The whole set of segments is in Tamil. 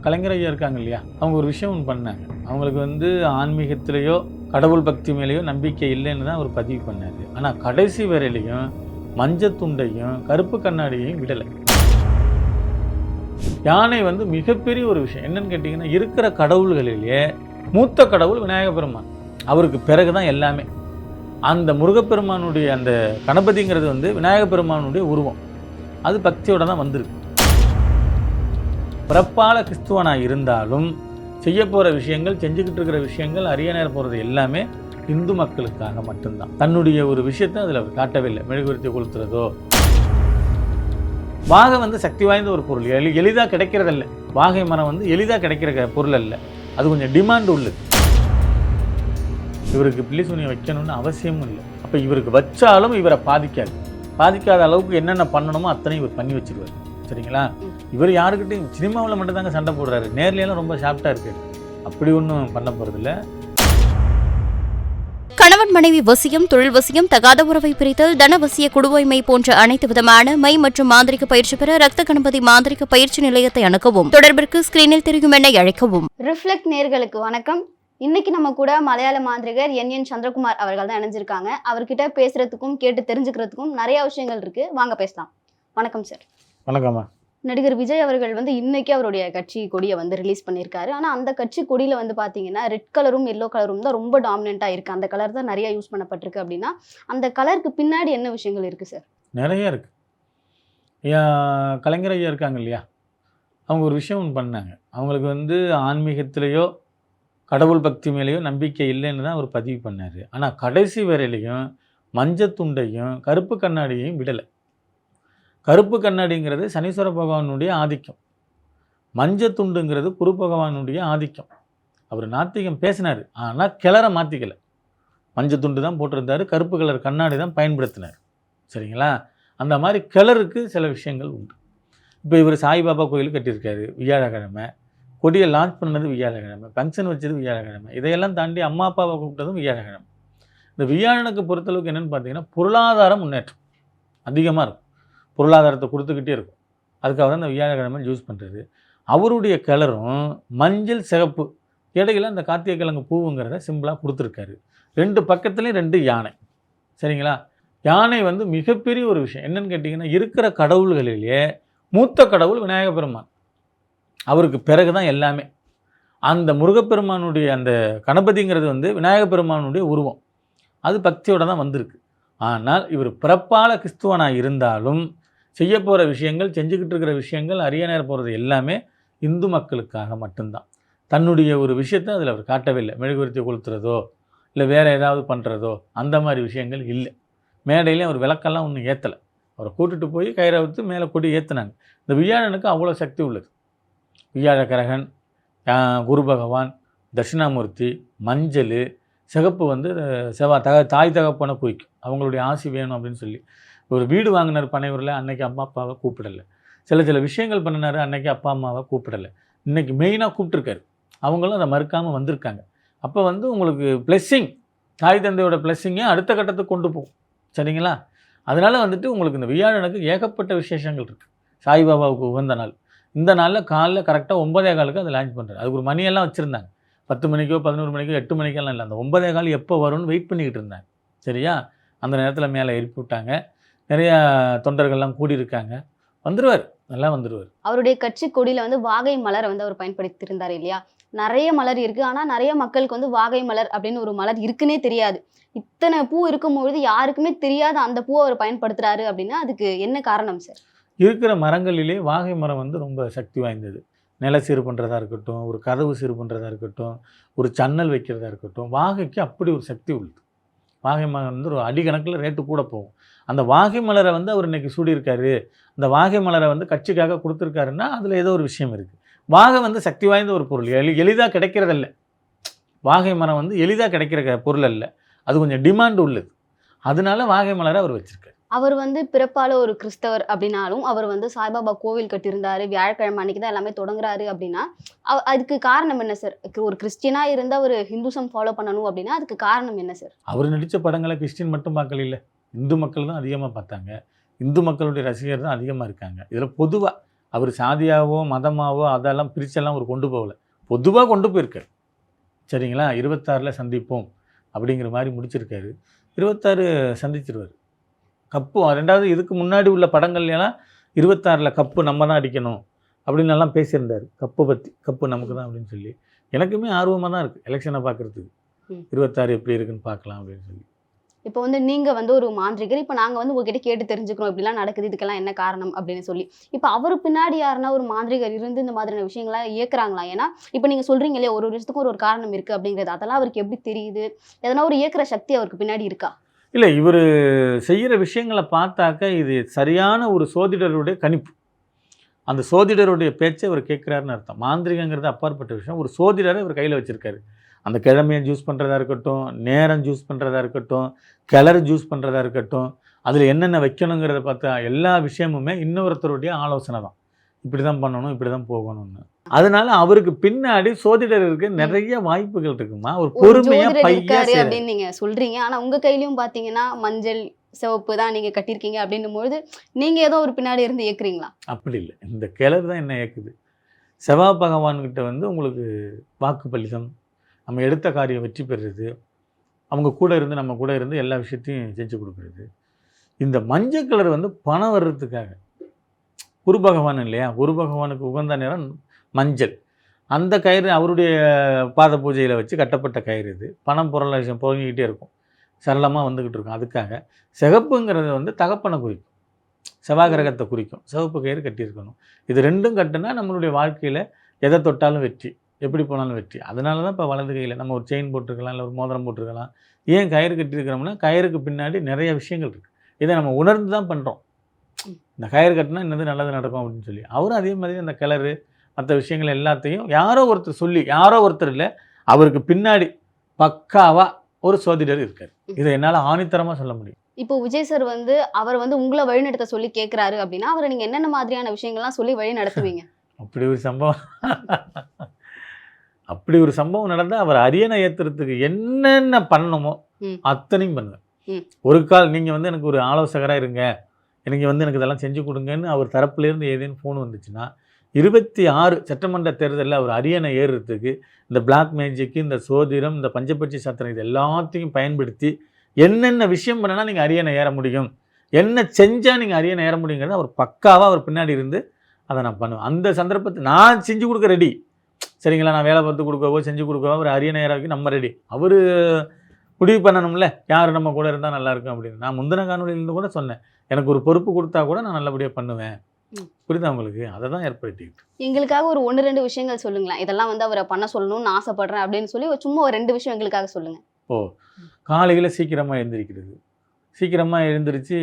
கலைஞர் ஐயா இருக்காங்க இல்லையா, அவங்க ஒரு விஷயம் ஒன்று பண்ணாங்க. அவங்களுக்கு ஆன்மீகத்திலேயோ கடவுள் பக்தி மேலேயோ நம்பிக்கை இல்லைன்னு தான் அவர் பதிவு பண்ணார். ஆனால் கடைசி வரையிலையும் மஞ்சத்துண்டையும் கருப்பு கண்ணாடியையும் விடலை. யானை மிகப்பெரிய ஒரு விஷயம் என்னன்னு கேட்டிங்கன்னா, இருக்கிற கடவுள்களிலேயே மூத்த கடவுள் விநாயக பெருமான். அவருக்கு பிறகு தான் எல்லாமே. அந்த முருகப்பெருமானுடைய அந்த கணபதிங்கிறது விநாயக பெருமானுடைய உருவம். அது பக்தியோட தான் வந்திருக்கு. பிறப்பால கிறிஸ்துவனாக இருந்தாலும் செய்ய போகிற விஷயங்கள், செஞ்சுக்கிட்டு இருக்கிற விஷயங்கள், அறிய நேர போகிறது எல்லாமே இந்து மக்களுக்காக மட்டும்தான். தன்னுடைய ஒரு விஷயத்தை அதில் அவர் காட்டவே இல்லை. மெழுகுவர்த்தி கொளுத்துறதோ. வாகை சக்தி வாய்ந்த ஒரு பொருள், எளிதாக கிடைக்கிறதில்ல. வாகை மரம் எளிதாக கிடைக்கிற பொருள் அல்ல, அது கொஞ்சம் டிமாண்ட் உள்ளது. இவருக்கு பில்லி சூனியம் வைக்கணும்னு அவசியமும் இல்லை. அப்போ இவருக்கு வச்சாலும் இவரை பாதிக்காத அளவுக்கு என்னென்ன பண்ணணுமோ அத்தனை இவர் பண்ணி வச்சிருவார். சரிங்களா? இவர் யாருக்கிட்டையும் சினிமாவில் மட்டும் தாங்க சண்டை போடுறாரு, நேர்லையெல்லாம் ரொம்ப ஷார்ப்டாக இருக்காரு. அப்படி ஒன்றும் பண்ண போகிறதில்ல. கணவன் மனைவி வசியம், தொழில் வசியம், தகாத உறவை பிரித்தல், தனவசிய குடுவைமை போன்ற அனைத்து விதமான மை மற்றும் மாந்திரிக பயிற்சி பெற ரத்த கணபதி மாந்திரிக பயிற்சி நிலையத்தை அணுகவும். தொடர்பிற்கு ஸ்கிரீனில் தெரியும் எண்ணை அழைக்கவும். ரிஃப்ளெக்ட் நேர்களுக்கு வணக்கம். இன்னைக்கு நம்ம கூட மலையாள மாந்திரிகர் என் சந்திரகுமார் அவர்கள் தான் இணைஞ்சிருக்காங்க. அவர்கிட்ட பேசுறதுக்கும் கேட்டு தெரிஞ்சுக்கிறதுக்கும் நிறைய விஷயங்கள் இருக்கு. வாங்க பேசலாம். வணக்கம் சார். வணக்கம்மா. நடிகர் விஜய் அவர்கள் இன்னைக்கு அவருடைய கட்சி கொடியை ரிலீஸ் பண்ணியிருக்காரு. ஆனால் அந்த கட்சி கொடியில் பார்த்தீங்கன்னா ரெட் கலரும் எல்லோ கலரும் தான் ரொம்ப டாமினண்ட்டாக இருக்குது. அந்த கலர் தான் நிறைய யூஸ் பண்ணப்பட்டிருக்கு. அப்படின்னா அந்த கலருக்கு பின்னாடி என்ன விஷயங்கள் இருக்குது சார்? நிறைய இருக்குது. கலைஞர் ஐயா இருக்காங்க இல்லையா, அவங்க ஒரு விஷயம் ஒன்று பண்ணாங்க. அவங்களுக்கு ஆன்மீகத்திலேயோ கடவுள் பக்தி மேலேயோ நம்பிக்கை இல்லைன்னு தான் அவர் பதிவு பண்ணார். ஆனால் கடைசி வரையிலையும் மஞ்சத்துண்டையும் கருப்பு கண்ணாடியையும் விடலை. கருப்பு கண்ணாடிங்கிறது சனீஸ்வர பகவானுடைய ஆதிக்கம், மஞ்சத்துண்டுங்கிறது குரு பகவானுடைய ஆதிக்கம். அவர் நாத்திகம் பேசினார், ஆனால் கிளரை மாற்றிக்கலை. மஞ்சத்துண்டு தான் போட்டிருந்தார், கருப்பு கலர் கண்ணாடி தான் பயன்படுத்தினார். சரிங்களா? அந்த மாதிரி கிளருக்கு சில விஷயங்கள் உண்டு. இப்போ இவர் சாய்பாபா கோயில் கட்டியிருக்காரு, வியாழக்கிழமை. கொடியை லான்ச் பண்ணது வியாழக்கிழமை, ஃபங்க்ஷன் வச்சது வியாழக்கிழமை. இதையெல்லாம் தாண்டி அம்மா அப்பாவை கூப்பிட்டதும் வியாழக்கிழமை. இந்த வியாழனுக்கு பொறுத்தளவுக்கு என்னென்னு பார்த்தீங்கன்னா, பொருளாதார முன்னேற்றம் அதிகமாக இருக்கும், பொருளாதாரத்தை கொடுத்துக்கிட்டே இருக்கும். அதுக்காக தான் இந்த வியாழக்கிழமை யூஸ் பண்ணுறது. அவருடைய கலரும் மஞ்சள் சிகப்பு, இடையில அந்த கார்த்திகை கிழங்கு பூவுங்கிறத சிம்பிளாக கொடுத்துருக்காரு. ரெண்டு பக்கத்துலேயும் ரெண்டு யானை. சரிங்களா? யானை மிகப்பெரிய ஒரு விஷயம் என்னென்னு கேட்டிங்கன்னா, இருக்கிற கடவுள்களிலேயே மூத்த கடவுள் விநாயக பெருமான். அவருக்கு பிறகு தான் எல்லாமே. அந்த முருகப்பெருமானுடைய அந்த கணபதிங்கிறது விநாயக பெருமானுடைய உருவம். அது பக்தியோட தான் வந்திருக்கு. ஆனால் இவர் பிறப்பால கிறிஸ்துவனாக இருந்தாலும் செய்ய போகிற விஷயங்கள், செஞ்சுக்கிட்டு இருக்கிற விஷயங்கள், அறிய நேர போகிறது எல்லாமே இந்து மக்களுக்காக மட்டும்தான். தன்னுடைய ஒரு விஷயத்தை அதில் அவர் காட்டவே இல்லை. மெழுகுவர்த்தி கொளுத்துறதோ இல்லை வேறு ஏதாவது பண்ணுறதோ அந்த மாதிரி விஷயங்கள் இல்லை. மேடையிலையும் அவர் விளக்கெல்லாம் ஒன்றும் ஏற்றலை. அவரை கூட்டிகிட்டு போய் கயிறை வைத்து மேலே கொடி ஏற்றினாங்க. இந்த வியாழனுக்கு அவ்வளோ சக்தி உள்ளது. வியாழக்கரகன், குரு பகவான், தட்சிணாமூர்த்தி, மஞ்சள், சிகப்பு தாய் தகப்பனை குறிக்கும். அவங்களுடைய ஆசி வேணும் அப்படின்னு சொல்லி ஒரு வீடு வாங்கினார் பனையூரில், அன்னைக்கு அம்மா அப்பாவை கூப்பிடலை. சில விஷயங்கள் பண்ணினார், அன்னைக்கு அப்பா அம்மாவை கூப்பிடலை. இன்றைக்கி மெயினாக கூப்பிட்ருக்காரு. அவங்களும் அதை மறுக்காமல் வந்திருக்காங்க. அப்போ உங்களுக்கு பிளெஸ்ஸிங், தாய் தந்தையோட பிளெஸ்ஸிங்கே அடுத்த கட்டத்துக்கு கொண்டு போகும். சரிங்களா? அதனால் உங்களுக்கு இந்த வியாழனுக்கு ஏகப்பட்ட விசேஷங்கள் இருக்குது. சாய்பாபாவுக்கு உகந்த நாள். இந்த நாளில் காலைல கரெக்டாக 9:15 அதை லான்ச் பண்ணுறாரு. அதுக்கு ஒரு மணியெல்லாம் வச்சுருந்தாங்க. 10 மணிக்கோ 11 மணிக்கோ 8 மணிக்கெல்லாம் இல்லை, அந்த 9:15 எப்போ வரும்னு வெயிட் பண்ணிக்கிட்டு இருந்தாங்க. சரியா? அந்த நேரத்தில் மேலே எழுப்பி விட்டாங்க. நிறையா தொண்டர்கள்லாம் கூடியிருக்காங்க. வந்துடுவார், நல்லா வந்துடுவார். அவருடைய கட்சி கொடியில் வாகை மலரை அவர் பயன்படுத்தியிருந்தார் இல்லையா? நிறைய மலர் இருக்குது. ஆனால் நிறைய மக்களுக்கு வாகை மலர் அப்படின்னு ஒரு மலர் இருக்குன்னே தெரியாது. இத்தனை பூ இருக்கும்பொழுது யாருக்குமே தெரியாத அந்த பூவை அவர் பயன்படுத்துகிறாரு அப்படின்னா அதுக்கு என்ன காரணம் சார்? இருக்கிற மரங்களிலே வாகை மரம் ரொம்ப சக்தி வாய்ந்தது. நில சீர் பண்ணுறதா இருக்கட்டும், ஒரு கதவு சீர் பண்ணுறதா இருக்கட்டும், ஒரு ஜன்னல் வைக்கிறதா இருக்கட்டும், வாகைக்கு அப்படி ஒரு சக்தி உள்ளது. வாகை மரம் ஒரு அடிக்கணக்கில் ரேட்டு கூட போகும். அந்த வாகை மலரை அவர் இன்றைக்கி சூடியிருக்காரு, அந்த வாகை மலரை கட்சிக்காக கொடுத்துருக்காருன்னா அதில் ஏதோ ஒரு விஷயம் இருக்குது. வாகை சக்தி வாய்ந்த ஒரு பொருள், எளிதாக கிடைக்கிறதில்ல. வாகை மரம் எளிதாக கிடைக்கிற பொருள் அல்ல, அது கொஞ்சம் டிமாண்ட் உள்ளது. அதனால வாகை மலரை அவர் வச்சுருக்காரு. அவர் பிறப்பால ஒரு கிறிஸ்தவர் அப்படின்னாலும் அவர் சாய்பாபா கோவில் கட்டியிருந்தாரு, வியாழக்கிழமை அன்னைக்கு தான் எல்லாமே தொடங்குறாரு அப்படின்னா அதுக்கு காரணம் என்ன சார்? ஒரு கிறிஸ்டியனா இருந்து அவர் ஹிந்துசம் ஃபாலோ பண்ணணும் அப்படின்னா அதுக்கு காரணம் என்ன சார்? அவர் நடித்த படங்களை கிறிஸ்டின் மட்டும் பார்க்கல, இல்லை, இந்து மக்கள் தான் அதிகமாக பார்த்தாங்க. இந்து மக்களுடைய ரசிகர் தான் அதிகமாக இருக்காங்க. இதில் பொதுவாக அவர் சாதியாவோ மதமாவோ அதெல்லாம் பிரிச்செல்லாம் அவர் கொண்டு போகல, பொதுவாக கொண்டு போயிருக்காரு. சரிங்களா? 26ல் சந்திப்போம் அப்படிங்கிற மாதிரி முடிச்சிருக்காரு. 26 சந்திச்சிருவார். கப்பு 2வது இதுக்கு முன்னாடி உள்ள படங்கள்லாம் 26ல் கப்பு நம்ம தான் அடிக்கணும் அப்படின்னு எல்லாம் பேசியிருந்தார். கப்பை பற்றி, கப்பு நமக்கு தான் அப்படின்னு சொல்லி. எனக்குமே ஆர்வமாக தான் இருக்குது எலெக்ஷனை பார்க்குறதுக்கு. 26 எப்படி இருக்குன்னு பார்க்கலாம் அப்படின்னு சொல்லி. இப்போ வந்து நீங்க வந்து ஒரு மாந்திரிகர், இப்போ நாங்க வந்து உங்ககிட்ட கேட்டு தெரிஞ்சுக்கிறோம் இப்படிலாம் நடக்குது, இதுக்கெல்லாம் என்ன காரணம் அப்படின்னு சொல்லி. இப்போ அவரு பின்னாடி யாருன்னா ஒரு மாந்திரிகர் இருந்து இந்த மாதிரியான விஷயங்களை இயக்குறாங்களா? ஏன்னா இப்போ நீங்க சொல்றீங்க இல்லையா, ஒரு விஷயத்துக்கும் ஒரு காரணம் இருக்கு அப்படிங்கிறது, அதெல்லாம் அவருக்கு எப்படி தெரியுது? எதனா ஒரு இயக்குற சக்தி அவருக்கு பின்னாடி இருக்கா? இல்லை, இவர் செய்கிற விஷயங்களை பார்த்தாக்க இது சரியான ஒரு சோதிடருடைய கணிப்பு. அந்த சோதிடருடைய பேச்சை இவர் கேட்குறாருன்னு அர்த்தம். மாந்திரிகங்கிறது அப்பாற்பட்ட விஷயம். ஒரு சோதிடரை இவர் கையில் வச்சுருக்காரு. அந்த கிழமையை ஜூஸ் பண்ணுறதா இருக்கட்டும், நேரம் ஜூஸ் பண்ணுறதா இருக்கட்டும், கிளறு ஜூஸ் பண்ணுறதா இருக்கட்டும், அதில் என்னென்ன வைக்கணுங்கிறத பார்த்தா எல்லா விஷயமுமே இன்னொருத்தருடைய ஆலோசனை தான். இப்படி தான் பண்ணணும், இப்படி தான் போகணும்னு. அதனால அவருக்கு பின்னாடி சோதிடருக்கு நிறைய வாய்ப்புகள் இருக்குமா. ஒரு பொறுமையா ஜோதிடர் இருக்காரு பையன் அப்படின்னு நீங்க சொல்றீங்க. ஆனா உங்க கையிலயும் பாத்தீங்கன்னா மஞ்சள் சிவப்பு தான் நீங்க கட்டியிருக்கீங்க அப்படின்னும் பொழுது நீங்க ஏதோ ஒரு பின்னாடி இருந்து இயக்குறீங்களா? அப்படி இல்லை, இந்த கிளறு தான் என்ன இயக்குது. செவ்வாய் பகவான்கிட்ட வந்து உங்களுக்கு வாக்கு பலிதம், நம்ம எடுத்த காரியம் வெற்றி பெறுறது, அவங்க கூட இருந்து நம்ம கூட இருந்து எல்லா விஷயத்தையும் செஞ்சு கொடுக்குறது. இந்த மஞ்சள் கலர் வந்து பணம் வர்றதுக்காக. குரு பகவான் இல்லையா, குரு பகவானுக்கு உகந்த நிறம் மஞ்சள். அந்த கயிறு அவருடைய பாத பூஜையில் வச்சு கட்டப்பட்ட கயிறு. இது பணம் பொருள் விஷயம் போகிக்கிட்டே இருக்கும், சரளமாக வந்துக்கிட்டு இருக்கும். அதுக்காக சிகப்புங்கிறது வந்து தகப்பனை குறிக்கும், செவ்வாய் கிரகத்தை குறிக்கும். சிவப்பு கயிறு கட்டியிருக்கணும். இது ரெண்டும் கட்டுனா நம்மளுடைய வாழ்க்கையில் எதை தொட்டாலும் வெற்றி, எப்படி போனாலும் வெற்றி. அதனால தான் இப்போ வலது கையில் நம்ம ஒரு செயின் போட்டிருக்கலாம், இல்லை ஒரு மோதிரம் போட்டிருக்கலாம். ஏன் கயிறு கட்டியிருக்கிறோம்னா கயிறுக்கு பின்னாடி நிறைய விஷயங்கள் இருக்குது. இதை நம்ம உணர்ந்து தான் பண்ணுறோம். இந்த கயிறு கட்டினா என்னது நல்லது நடக்கும் அப்படின்னு சொல்லி. அவரும் அதே மாதிரி அந்த கிளறு மற்ற விஷயங்கள் எல்லாத்தையும் யாரோ ஒருத்தர் சொல்லி, யாரோ ஒருத்தர் இல்லை, அவருக்கு பின்னாடி பக்காவாக ஒரு சோதிடர் இருக்கார். இதை என்னால் ஆணித்தரமாக சொல்ல முடியும். இப்போ விஜய் சார் வந்து அவர் வந்து உங்களை வழிநடத்த சொல்லி கேட்குறாரு அப்படின்னா அவரை நீங்க என்னென்ன மாதிரியான விஷயங்கள்லாம் சொல்லி வழி நடத்துவீங்க? அப்படி ஒரு சம்பவம் அப்படி ஒரு சம்பவம் நடந்தால் அவர் அரியணை ஏற்றுறதுக்கு என்னென்ன பண்ணணுமோ அத்தனையும் பண்ணுவேன். ஒரு கால் நீங்கள் வந்து எனக்கு ஒரு ஆலோசகராக இருங்க, எனக்கு இதெல்லாம் செஞ்சு கொடுங்கன்னு அவர் தரப்புலேருந்து ஏதேனும் ஃபோன் வந்துச்சுன்னா 26 சட்டமன்ற தேர்தலில் அவர் அரியணை ஏறுறதுக்கு இந்த பிளாக் மேஜிக்கு, இந்த சோதிடம், இந்த பஞ்சபட்சி சத்திரம், இது எல்லாத்தையும் பயன்படுத்தி என்னென்ன விஷயம் பண்ணனா நீங்கள் அரியணை ஏற முடியும், என்ன செஞ்சால் நீங்கள் அரியணை ஏற முடியுங்கிறத அவர் பக்காவாக அவர் பின்னாடி இருந்து அதை நான் பண்ணுவேன். அந்த சந்தர்ப்பத்தை நான் செஞ்சு கொடுக்க ரெடி. சரிங்களா? நான் வேலை பார்த்து கொடுக்கவோ செஞ்சு கொடுக்கவோ அவர் அரியணை ஏறாவுக்கு நம்ம ரெடி. அவர் முடிவு பண்ணணும்ல யார் நம்ம கூட இருந்தால் நல்லாயிருக்கும் அப்படின்னு. நான் முந்தின காணொலியிலேருந்து கூட சொன்னேன், எனக்கு ஒரு பொறுப்பு கொடுத்தா கூட நான் நல்லபடியாக பண்ணுவேன். புரியுதா உங்களுக்கு? அதை தான் ஏற்படுத்திக்கிட்டு. எங்களுக்காக ஒரு 1-2 விஷயங்கள் சொல்லுங்களேன். இதெல்லாம் வந்து அவரை பண்ண சொல்லணும்னு ஆசைப்படுறேன் அப்படின்னு சொல்லி சும்மா ஒரு 2 விஷயம் எங்களுக்காக சொல்லுங்க. காலையில் சீக்கிரமாக எழுந்திரிக்கிறது, சீக்கிரமாக எழுந்திரிச்சு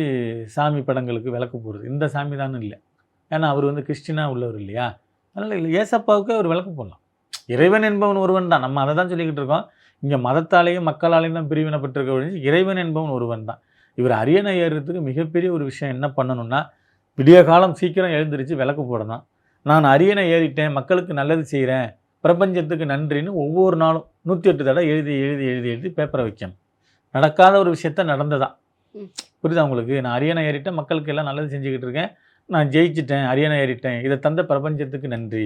சாமி படங்களுக்கு விளக்கு போடுறது. இந்த சாமி தானே இல்லை, ஏன்னா அவர் வந்து கிறிஸ்டினாக உள்ளவர் இல்லையா, அதனால் இல்லை, ஏசப்பாவுக்கு அவர் விளக்கு போடலாம். இறைவன் என்பவன் ஒருவன் தான். நம்ம அதை தான் சொல்லிக்கிட்டு இருக்கோம். இங்கே மதத்தாலேயும் மக்களாலேயும் தான் பிரிவினைப்பட்டிருக்க ஒழிஞ்சு இறைவன் என்பவன் ஒருவன் தான். இவர் அரியணை ஏறுறதுக்கு மிகப்பெரிய ஒரு விஷயம் என்ன பண்ணணும்னா, விடிய காலம் சீக்கிரம் எழுந்திரிச்சு விளக்கு போடணும். நான் அரியணை ஏறிட்டேன், மக்களுக்கு நல்லது செய்கிறேன், பிரபஞ்சத்துக்கு நன்றின்னு ஒவ்வொரு நாளும் 108 தடவை எழுதி எழுதி எழுதி எழுதி பேப்பரை வைக்கணும். நடக்காத ஒரு விஷயத்த நடந்ததான். புரியுதா உங்களுக்கு? நான் அரியணை ஏறிட்டேன், மக்களுக்கு எல்லாம் நல்லது செஞ்சுக்கிட்டு இருக்கேன், நான் ஜெயிச்சிட்டேன், அரியணை ஏறிட்டேன், இதை தந்த பிரபஞ்சத்துக்கு நன்றி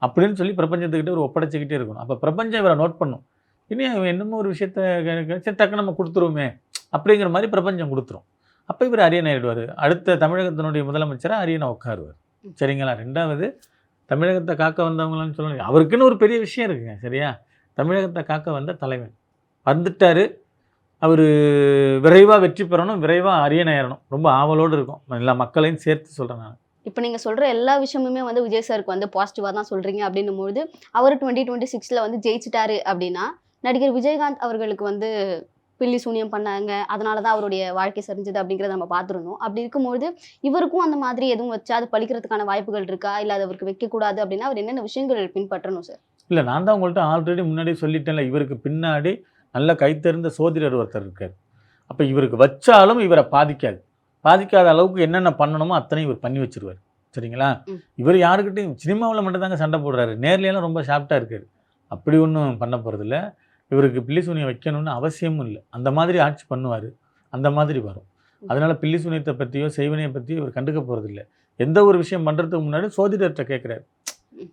அப்படின்னு சொல்லி பிரபஞ்சத்துக்கிட்ட ஒரு ஒப்படைச்சிக்கிட்டே இருக்கணும். அப்போ பிரபஞ்சம் இவரை நோட் பண்ணும். இனி என்னமோ ஒரு விஷயத்த டக்கு நம்ம கொடுத்துருவோமே அப்படிங்கிற மாதிரி பிரபஞ்சம் கொடுத்துரும். அப்போ இவர் அரியணை ஏறிடுவார். அடுத்த தமிழகத்தினுடைய முதலமைச்சராக அரியணை உட்காருவார். சரிங்களா? 2வது தமிழகத்தை காக்க வந்தவங்களான்னு சொல்லணும். அவருக்குன்னு ஒரு பெரிய விஷயம் இருக்குங்க. சரியா? தமிழகத்தை காக்க வந்த தலைவன் வந்துட்டார். அவர் விரைவாக வெற்றி பெறணும், விரைவாக அரியணை ஏறணும். ரொம்ப ஆவலோடு இருக்கும். எல்லா மக்களையும் சேர்த்து சொல்கிறேன் நான். இப்போ நீங்கள் சொல்கிற எல்லா விஷயமுமே வந்து விஜய் சாருக்கு வந்து பாசிட்டிவாக தான் சொல்கிறீங்க அப்படின்னும் பொழுது அவர் 2026 வந்து ஜெயிச்சிட்டாரு அப்படின்னா நடிகர் விஜயகாந்த் அவர்களுக்கு வந்து பில்லி சூனியம் பண்ணாங்க, அதனால தான் அவருடைய வாழ்க்கை சரிஞ்சது அப்படிங்கிறத நம்ம பார்த்துருந்தோம். அப்படி இருக்கும்பொழுது இவருக்கும் அந்த மாதிரி எதுவும் வச்சா அது பழிக்கிறதுக்கான வாய்ப்புகள் இருக்கா, இல்லை அது அவருக்கு வைக்கக்கூடாது அப்படின்னா அவர் என்னென்ன விஷயங்கள் பின்பற்றணும் சார்? இல்லை, நான் தான் உங்கள்கிட்ட ஆல்ரெடி முன்னாடி சொல்லிட்டேன்ல, இவருக்கு பின்னாடி நல்ல கைத்தெறிந்த சோதிடர் ஒருத்தர் இருக்கார். அப்போ இவருக்கு வச்சாலும் இவரை பாதிக்காத அளவுக்கு என்னென்ன பண்ணணுமோ அத்தனை இவர் பண்ணி வச்சிருவார். சரிங்களா? இவர் யாருக்கிட்டையும் சினிமாவில் மட்டும் தாங்க சண்டை போடுறாரு, நேர்லையெல்லாம் ரொம்ப ஷார்ட்டாக இருக்கார். அப்படி ஒன்றும் பண்ண போகிறதில்ல. இவருக்கு பில்லி சூனியம் வைக்கணும்னு அவசியமும் இல்லை. அந்த மாதிரி ஆட்சி பண்ணுவார், அந்த மாதிரி வரும். அதனால் பில்லி சூனியத்தை பற்றியோ செய்வனையை பற்றியோ இவர் கண்டுக்க போகிறதில்ல. எந்த ஒரு விஷயம் பண்ணுறதுக்கு முன்னாடி சோதிடர்கிட்ட கேட்குறாரு.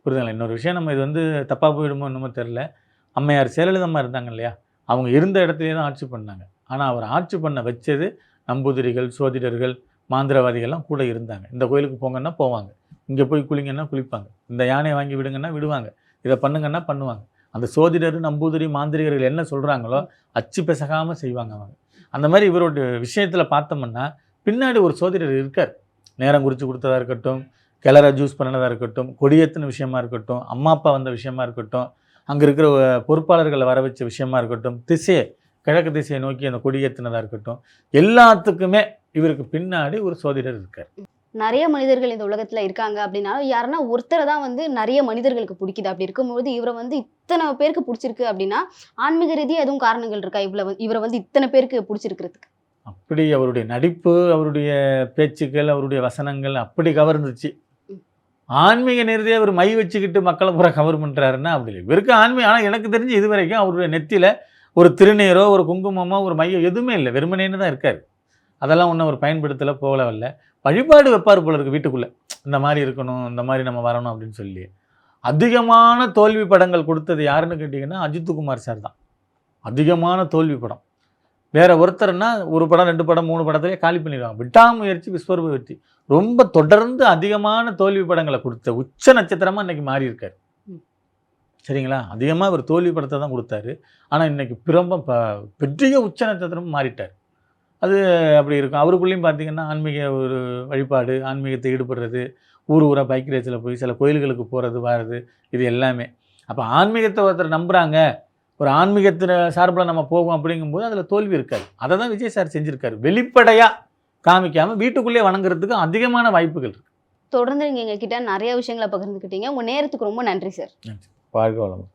புரியுதுங்களா? இன்னொரு விஷயம், நம்ம இது வந்து தப்பாக போயிடுமோ என்னமோ தெரில. அம்மையார் ஜெயலலிதா இருந்தாங்க இல்லையா, அவங்க இருந்த இடத்துலேயே தான் ஆட்சி பண்ணாங்க. ஆனால் அவர் ஆட்சி பண்ண வச்சது நம்பூதிரிகள், சோதிடர்கள், மாந்திரவாதிகள்லாம் கூட இருந்தாங்க. இந்த கோயிலுக்கு போங்கன்னா போவாங்க, இங்கே போய் குளிங்கன்னா குளிப்பாங்க, இந்த யானையை வாங்கி விடுங்கன்னா விடுவாங்க, இதை பண்ணுங்கன்னா பண்ணுவாங்க. அந்த சோதிடர், நம்பூதிரி, மாந்திரிகர்கள் என்ன சொல்கிறாங்களோ அச்சு பிசகாமல் செய்வாங்க அவங்க. அந்த மாதிரி இவரோட விஷயத்தில் பார்த்தோம்னா பின்னாடி ஒரு சோதிடர் இருக்கார். நேரம் குறித்து கொடுத்ததா இருக்கட்டும், கிளற ஜூஸ் பண்ணதாக இருக்கட்டும், கொடியேற்றின விஷயமா இருக்கட்டும், அம்மா அப்பா வந்த விஷயமா இருக்கட்டும், அங்கே இருக்கிற பொறுப்பாளர்களை வர வச்ச விஷயமா இருக்கட்டும், திசையை கிழக்கு திசையை நோக்கி அந்த கொடியேற்றினதாக இருக்கட்டும், எல்லாத்துக்குமே இவருக்கு பின்னாடி ஒரு சோதிடர் இருக்கார். நிறைய மனிதர்கள் இந்த உலகத்துல இருக்காங்க அப்படின்னாலும் யாருன்னா ஒருத்தரை தான் வந்து நிறைய மனிதர்களுக்கு பிடிக்குது. அப்படி இருக்கும்போது இவரை வந்து இத்தனை பேருக்கு பிடிச்சிருக்கு அப்படின்னா ஆன்மீக ரீதியாக எதுவும் காரணங்கள் இருக்கா இவரை வந்து இத்தனை பேருக்கு பிடிச்சிருக்கிறதுக்கு? அப்படி அவருடைய நடிப்பு, அவருடைய பேச்சுக்கள், அவருடைய வசனங்கள் அப்படி கவர்ந்துச்சு. ஆன்மீக நேரடியாக அவர் மை வச்சுக்கிட்டு மக்களை பூரா கவர் பண்ணுறாருன்னா அப்படி இல்லை. இவருக்கு ஆன்மீக, ஆனால் எனக்கு தெரிஞ்சு இது வரைக்கும் அவருடைய நெத்தியில் ஒரு திருநீரோ ஒரு குங்குமமோ ஒரு மையோ எதுவுமே இல்லை, வெறுமனேன்னு தான் இருக்கார். அதெல்லாம் ஒன்றும் அவர் பயன்படுத்தலை, போகல. வழிபாடு வைப்பார் போல இருக்கு வீட்டுக்குள்ளே, இந்த மாதிரி இருக்கணும், இந்த மாதிரி நம்ம வரணும் அப்படின்னு சொல்லி. அதிகமான தோல்வி படங்கள் கொடுத்தது யாருன்னு கேட்டிங்கன்னா அஜித்குமார் சார் தான். அதிகமான தோல்வி படம். வேற ஒருத்தர்னா ஒரு படம் 2 படம் 3 படத்திலே காலி பண்ணிடுவாங்க. விட்டாமுயற்சி விஸ்வரூப வெற்றி. ரொம்ப தொடர்ந்து அதிகமான தோல்வி படங்களை கொடுத்த உச்ச நட்சத்திரமாக இன்னைக்கு மாறி இருக்காரு. சரிங்களா? அதிகமாக அவர் தோல்வி படத்தை தான் கொடுத்தாரு. ஆனால் இன்னைக்கு பெரிய உச்ச நட்சத்திரமும் மாறிட்டார். அது அப்படி இருக்கும். அவருக்குள்ளேயும் பார்த்தீங்கன்னா ஆன்மீக ஒரு வழிபாடு, ஆன்மீகத்தை ஈடுபடுறது, ஊராக பைக் ரேஸில் போய் சில கோயில்களுக்கு போகிறது வர்றது, இது எல்லாமே. அப்போ ஆன்மீகத்தை ஒருத்தர் நம்புகிறாங்க, ஒரு ஆன்மீகத்தின் சார்பில் நம்ம போவோம் அப்படிங்கும்போது அதில் தோல்வி இருக்காது. அதை தான் விஜய் சார் செஞ்சுருக்காரு. வெளிப்படையாக காமிக்காமல் வீட்டுக்குள்ளேயே வணங்குறதுக்கு அதிகமான வாய்ப்புகள் இருக்குது. தொடர்ந்து நீங்கள் எங்ககிட்ட நிறைய விஷயங்களை பகிர்ந்துக்கிட்டீங்க. உங்கள் நேரத்துக்கு ரொம்ப நன்றி சார். நன்றி. வாழ்க வளமுடன்.